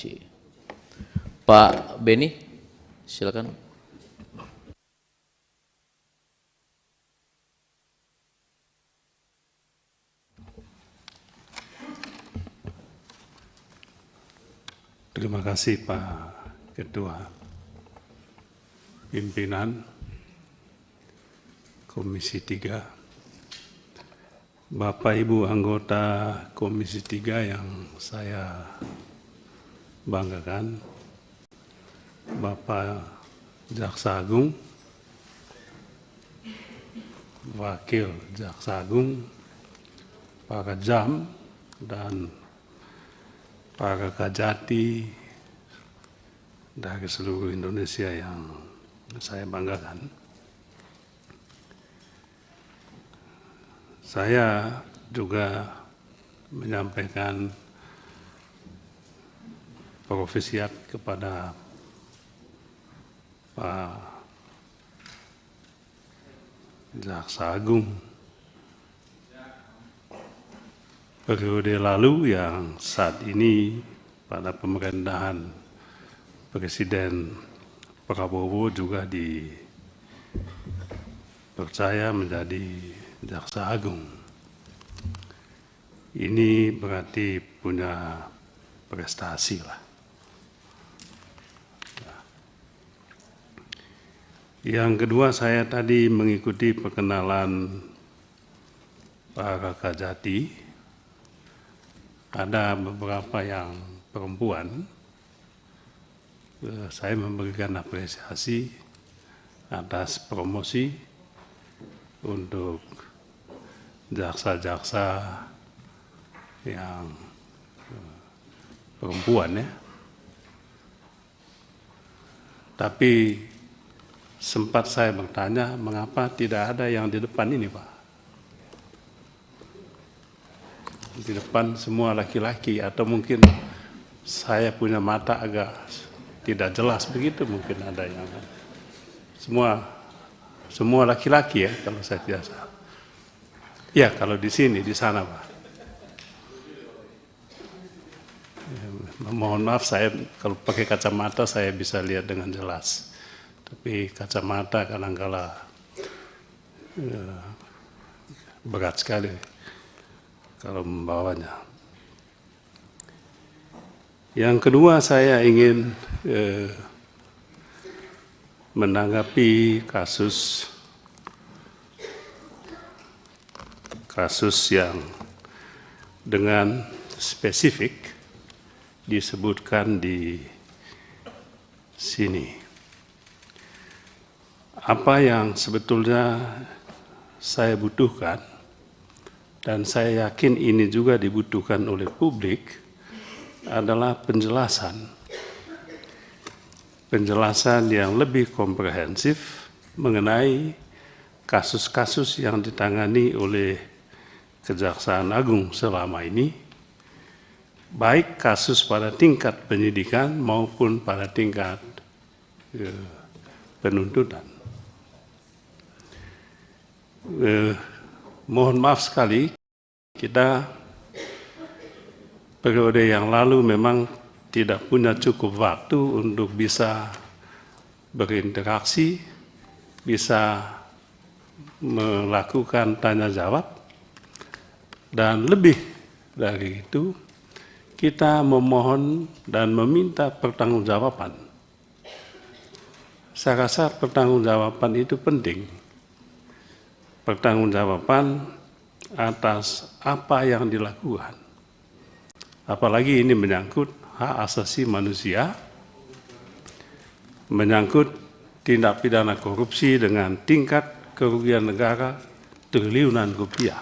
kasih. Pak Beni, silakan. Terima kasih Pak Ketua Pimpinan Komisi 3, Bapak Ibu anggota Komisi 3 yang saya banggakan, Bapak Jaksa Agung, Wakil Jaksa Agung, para jam dan para kajati dari seluruh Indonesia yang saya banggakan. Saya juga menyampaikan profesiat kepada Pak Jaksa Agung. Periode lalu yang saat ini pada pemerintahan Presiden Prabowo juga dipercaya menjadi Jaksa Agung. Ini berarti punya prestasi lah. Yang kedua, saya tadi mengikuti perkenalan para kajati. Ada beberapa yang perempuan. Saya memberikan apresiasi atas promosi untuk jaksa-jaksa yang perempuan ya. Tapi sempat saya bertanya, mengapa tidak ada yang di depan ini, Pak? Di depan semua laki-laki, atau mungkin saya punya mata agak tidak jelas begitu, mungkin ada yang semua laki-laki ya kalau saya tidak salah. Ya, kalau di sini, di sana, Pak. Ya, mohon maaf, saya kalau pakai kacamata saya bisa lihat dengan jelas. Tapi kacamata kadang-kala berat sekali kalau membawanya. Yang kedua, saya ingin menanggapi kasus yang dengan spesifik disebutkan di sini. Apa yang sebetulnya saya butuhkan, dan saya yakin ini juga dibutuhkan oleh publik, adalah penjelasan yang lebih komprehensif mengenai kasus-kasus yang ditangani oleh Kejaksaan Agung selama ini, baik kasus pada tingkat penyidikan maupun pada tingkat penuntutan. Mohon maaf sekali, kita periode yang lalu memang tidak punya cukup waktu untuk bisa berinteraksi, bisa melakukan tanya jawab, dan lebih dari itu kita memohon dan meminta pertanggungjawaban. Saya rasa pertanggungjawaban itu penting. Pertanggungjawaban atas apa yang dilakukan. Apalagi ini menyangkut hak asasi manusia, menyangkut tindak pidana korupsi dengan tingkat kerugian negara triliunan rupiah.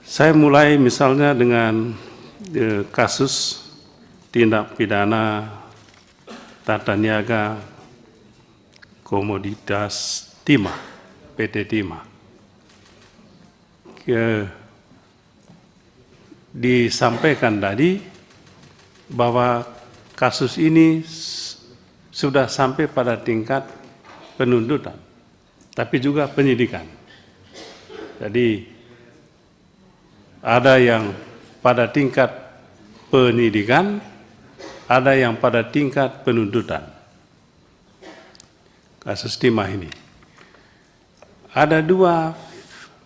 Saya mulai misalnya dengan kasus tindak pidana tata niaga komoditas timah, PT Timah. Disampaikan tadi bahwa kasus ini sudah sampai pada tingkat penuntutan, tapi juga penyidikan. Jadi ada yang pada tingkat penyidikan, ada yang pada tingkat penuntutan. Kasus timah ini. Ada dua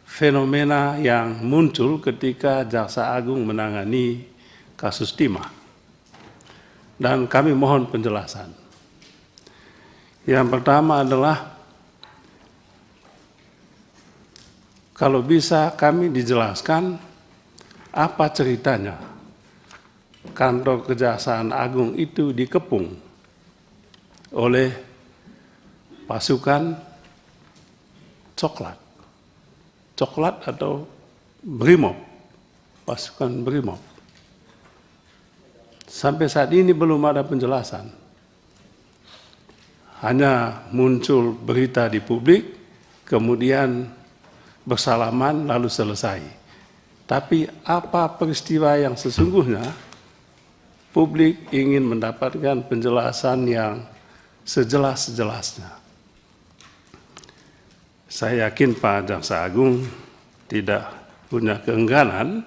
fenomena yang muncul ketika Jaksa Agung menangani kasus timah. Dan kami mohon penjelasan. Yang pertama adalah, kalau bisa kami dijelaskan apa ceritanya kantor Kejaksaan Agung itu dikepung oleh pasukan coklat atau Brimob, pasukan Brimob. Sampai saat ini belum ada penjelasan. Hanya muncul berita di publik, kemudian bersalaman lalu selesai. Tapi apa peristiwa yang sesungguhnya? Publik ingin mendapatkan penjelasan yang sejelas-jelasnya. Saya yakin Pak Jaksa Agung tidak punya keengganan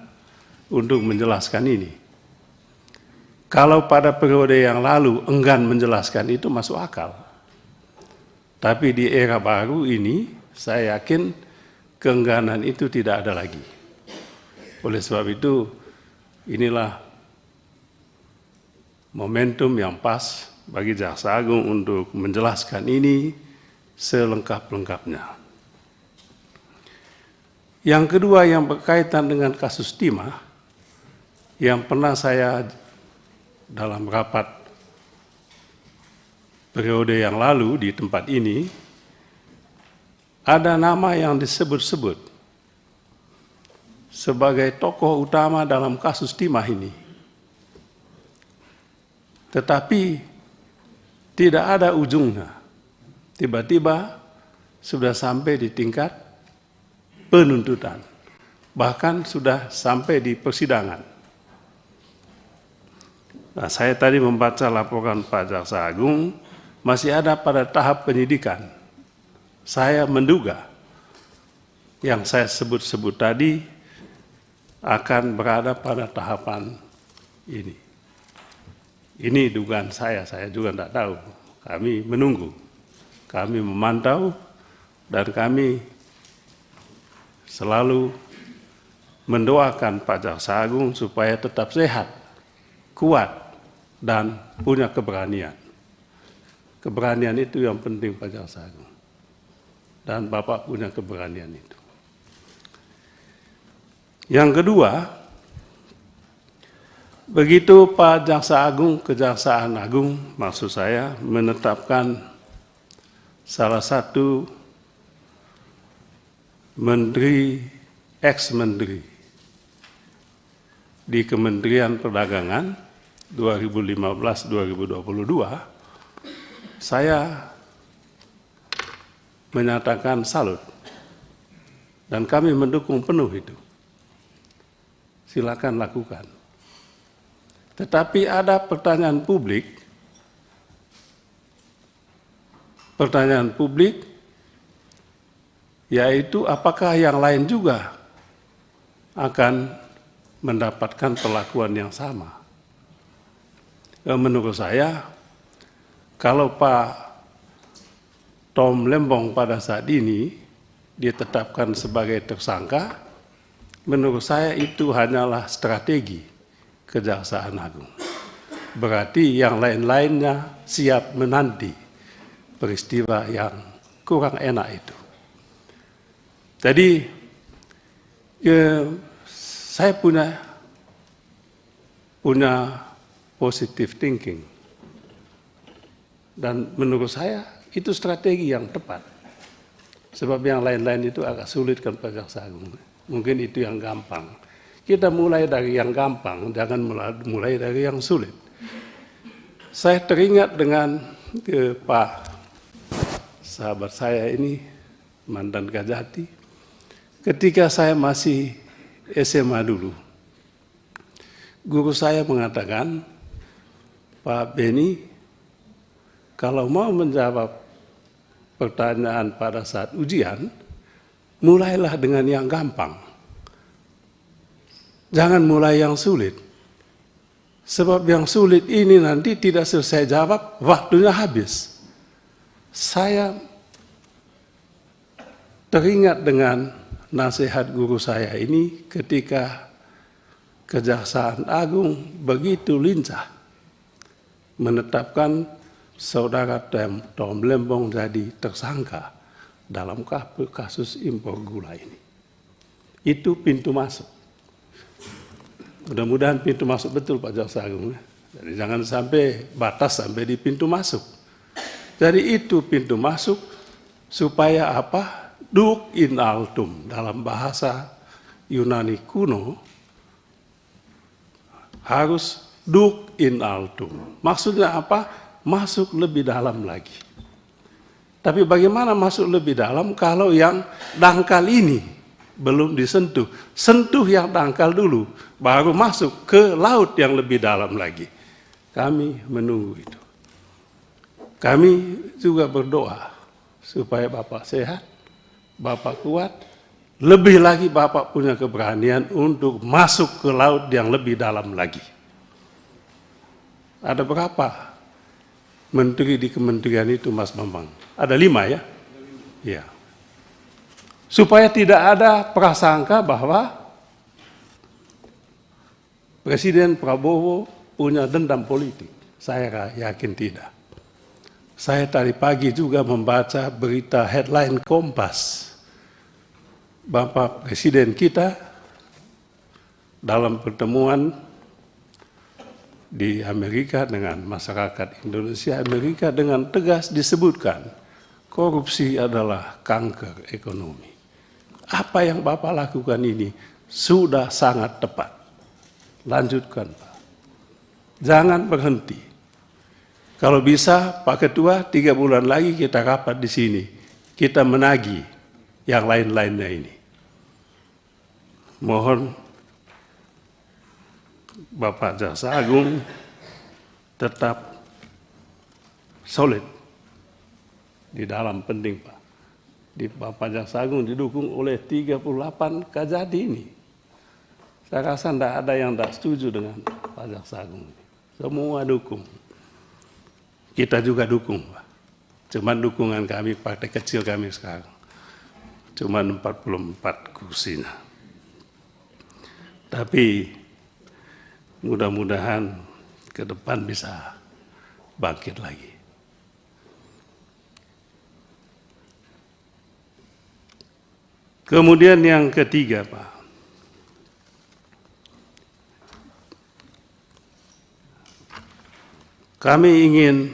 untuk menjelaskan ini. Kalau pada periode yang lalu enggan menjelaskan itu masuk akal. Tapi di era baru ini, saya yakin keengganan itu tidak ada lagi. Oleh sebab itu, inilah momentum yang pas bagi Jaksa Agung untuk menjelaskan ini selengkap-lengkapnya. Yang kedua yang berkaitan dengan kasus timah, yang pernah saya dalam rapat periode yang lalu di tempat ini, ada nama yang disebut-sebut sebagai tokoh utama dalam kasus timah ini. Tetapi tidak ada ujungnya. Tiba-tiba sudah sampai di tingkat penuntutan. Bahkan sudah sampai di persidangan. Nah, saya tadi membaca laporan Pak Jaksa Agung, masih ada pada tahap penyidikan. Saya menduga yang saya sebut-sebut tadi akan berada pada tahapan ini. Ini dugaan saya juga tidak tahu. Kami menunggu, kami memantau, dan kami selalu mendoakan Pak Jaksa Agung supaya tetap sehat, kuat, dan punya keberanian. Keberanian itu yang penting Pak Jaksa Agung. Dan Bapak punya keberanian itu. Yang kedua, begitu Pak Jaksa Agung, Kejaksaan Agung, maksud saya, menetapkan salah satu menteri, ex-menteri di Kementerian Perdagangan 2015-2022, saya menyatakan salut. Dan kami mendukung penuh itu. Silakan lakukan. Tetapi ada pertanyaan publik, yaitu apakah yang lain juga akan mendapatkan perlakuan yang sama. Menurut saya, kalau Pak Tom Lembong pada saat ini ditetapkan sebagai tersangka, menurut saya itu hanyalah strategi Kejaksaan Agung. Berarti yang lain-lainnya siap menanti peristiwa yang kurang enak itu. Jadi saya punya positive thinking. Dan menurut saya itu strategi yang tepat. Sebab yang lain-lain itu agak sulit kan Pak Jaksa Agung. Mungkin itu yang gampang. Kita mulai dari yang gampang, jangan mulai dari yang sulit. Saya teringat dengan Pak sahabat saya ini, mantan Kajati, ketika saya masih SMA dulu. Guru saya mengatakan, Pak Beni, kalau mau menjawab pertanyaan pada saat ujian, mulailah dengan yang gampang. Jangan mulai yang sulit. Sebab yang sulit ini nanti tidak selesai jawab, waktunya habis. Saya teringat dengan nasihat guru saya ini ketika Kejaksaan Agung begitu lincah menetapkan saudara Tom Lembong jadi tersangka dalam kasus impor gula ini. Itu pintu masuk. Mudah-mudahan pintu masuk betul Pak Jaksa Agung. Jadi jangan sampai batas sampai di pintu masuk. Jadi itu pintu masuk supaya apa? Duc in altum dalam bahasa Yunani kuno harus duc in altum. Maksudnya apa? Masuk lebih dalam lagi. Tapi bagaimana masuk lebih dalam kalau yang dangkal ini belum disentuh? Sentuh yang dangkal dulu, baru masuk ke laut yang lebih dalam lagi. Kami menunggu itu. Kami juga berdoa supaya Bapak sehat, Bapak kuat, lebih lagi Bapak punya keberanian untuk masuk ke laut yang lebih dalam lagi. Ada berapa menteri di kementerian itu, Mas Bambang? Ada 5 ya? Iya. Supaya tidak ada prasangka bahwa Presiden Prabowo punya dendam politik. Saya yakin tidak. Saya tadi pagi juga membaca berita headline Kompas. Bapak Presiden kita dalam pertemuan di Amerika dengan masyarakat Indonesia, Amerika dengan tegas disebutkan korupsi adalah kanker ekonomi. Apa yang Bapak lakukan ini sudah sangat tepat. Lanjutkan Pak. Jangan berhenti. Kalau bisa Pak Ketua 3 bulan lagi kita rapat di sini. Kita menagih yang lain-lainnya ini. Mohon Bapak Jaksa Agung tetap solid di dalam penting Pak. Di Bapak Jaksa Agung didukung oleh 38 Kajati ini. Saya rasa tidak ada yang tidak setuju dengan Pak Jaksa Agung. Semua dukung. Kita juga dukung Pak. Cuman dukungan kami, partai kecil kami sekarang. Cuman 44 kursinya. Tapi mudah-mudahan ke depan bisa bangkit lagi. Kemudian yang ketiga, Pak. Kami ingin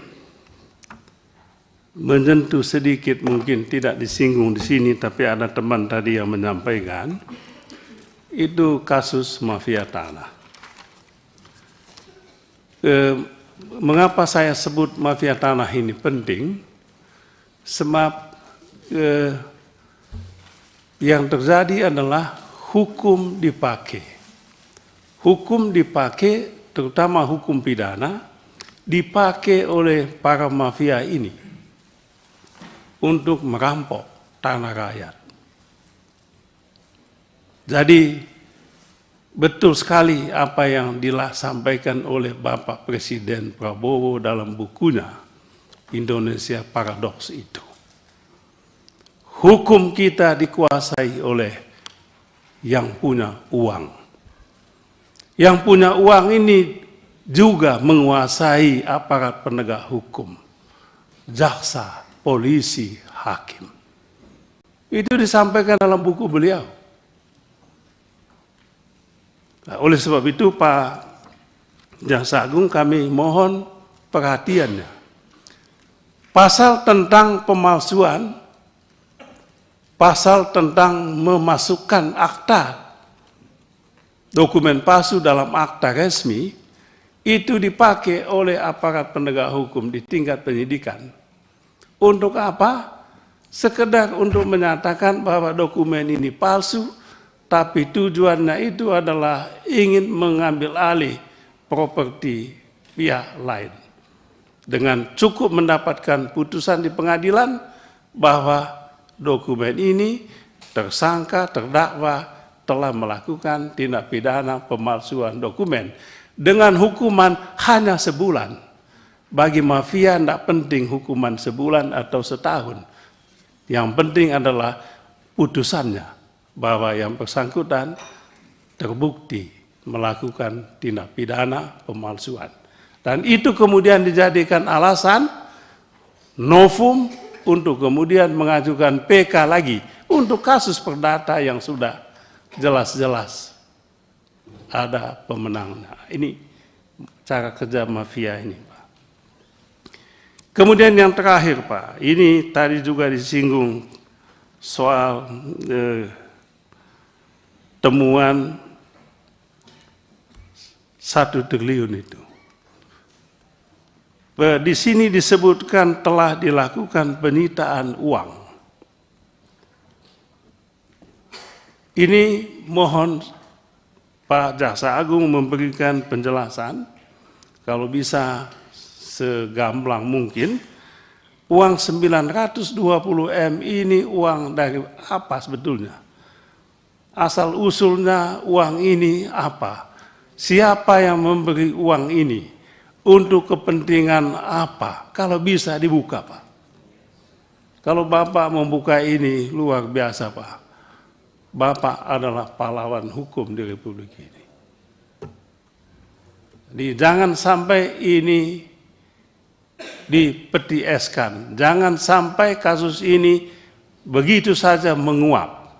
menyentuh sedikit, mungkin tidak disinggung di sini, tapi ada teman tadi yang menyampaikan, itu kasus mafia tanah. Mengapa saya sebut mafia tanah ini penting? Sebab yang terjadi adalah hukum dipakai. Hukum dipakai, terutama hukum pidana, dipakai oleh para mafia ini untuk merampok tanah rakyat. Jadi betul sekali apa yang disampaikan oleh Bapak Presiden Prabowo dalam bukunya Indonesia Paradoks itu. Hukum kita dikuasai oleh yang punya uang. Yang punya uang ini juga menguasai aparat penegak hukum, jaksa, polisi, hakim. Itu disampaikan dalam buku beliau. Nah, oleh sebab itu Pak Jaksa Agung kami mohon perhatiannya. Pasal tentang pemalsuan, pasal tentang memasukkan akta dokumen palsu dalam akta resmi, itu dipakai oleh aparat penegak hukum di tingkat penyidikan. Untuk apa? Sekedar untuk menyatakan bahwa dokumen ini palsu, tapi tujuannya itu adalah ingin mengambil alih properti pihak lain. Dengan cukup mendapatkan putusan di pengadilan bahwa dokumen ini tersangka, terdakwa telah melakukan tindak pidana pemalsuan dokumen. dengan hukuman hanya sebulan. Bagi mafia tidak penting hukuman sebulan atau setahun. Yang penting adalah putusannya, bahwa yang bersangkutan terbukti melakukan tindak pidana pemalsuan. Dan itu kemudian dijadikan alasan novum untuk kemudian mengajukan PK lagi untuk kasus perdata yang sudah jelas-jelas ada pemenangnya. Ini cara kerja mafia ini, Pak. Kemudian yang terakhir, Pak, ini tadi juga disinggung soal temuan 1 triliun itu. Di sini disebutkan telah dilakukan penyitaan uang. Ini mohon Pak Jaksa Agung memberikan penjelasan, kalau bisa segamblang mungkin, uang 920 M ini uang dari apa sebetulnya? Asal usulnya uang ini apa? Siapa yang memberi uang ini? Untuk kepentingan apa? Kalau bisa dibuka, Pak. Kalau Bapak membuka ini luar biasa, Pak. Bapak adalah pahlawan hukum di Republik ini. Jadi jangan sampai ini dipetieskan. Jangan sampai kasus ini begitu saja menguap.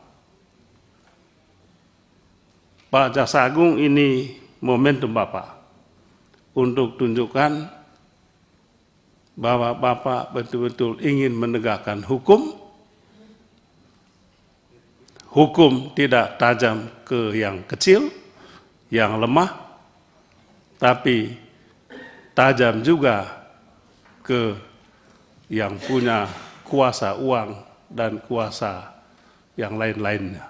Pak Jaksa Agung, ini momentum Bapak untuk tunjukkan bahwa Bapak betul-betul ingin menegakkan hukum. Hukum tidak tajam ke yang kecil, yang lemah, tapi tajam juga ke yang punya kuasa uang dan kuasa yang lain-lainnya.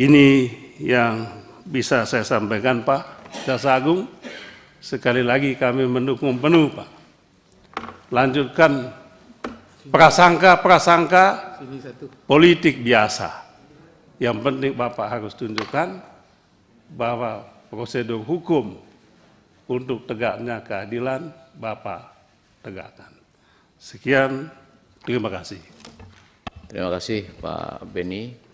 Ini yang bisa saya sampaikan, Pak Jaksa Agung. Sekali lagi kami mendukung penuh, Pak. Lanjutkan prasangka politik biasa. Yang penting Bapak harus tunjukkan bahwa prosedur hukum untuk tegaknya keadilan Bapak tegakkan. Sekian, terima kasih. Terima kasih Pak Beni.